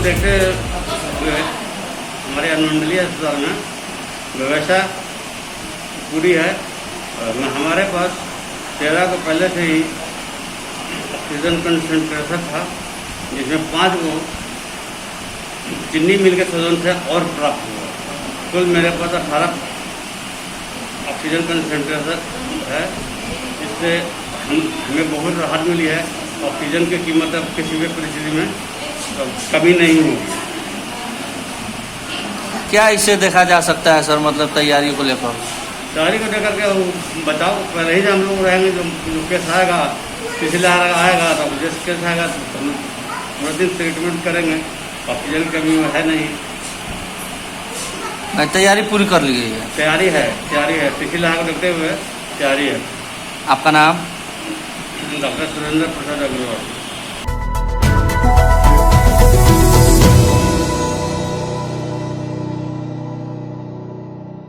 देखते हुए हमारे अनुमंडलीय अस्पताल में व्यवस्था पूरी है। हमारे पास 13 को पहले से ही ऑक्सीजन कंसंट्रेटर था, जिसमें 5 को चीनी मिल के सदन से और प्राप्त हुआ। कुल मेरे पास 18 ऑक्सीजन कंसंट्रेटर है, जिससे हमें बहुत राहत मिली है। ऑक्सीजन की कीमत अब किसी भी परिस्थिति में तो कमी नहीं होगी। क्या इससे देखा जा सकता है सर, मतलब तैयारी को लेकर? तैयारी को लेकर के बचाव पहले ही हम लोग रहेंगे। जो केस आएगा, पिछले आएगा तो जिस केस आएगा तो हम पूरा दिन ट्रीटमेंट करेंगे। ऑक्सीजन की कमी है नहीं। तैयारी पूरी कर ली गई है? तैयारी है। पिछले आगे देखते हुए तैयारी है। आपका नाम? डॉक्टर सुरेंद्र प्रसाद अग्रवाल।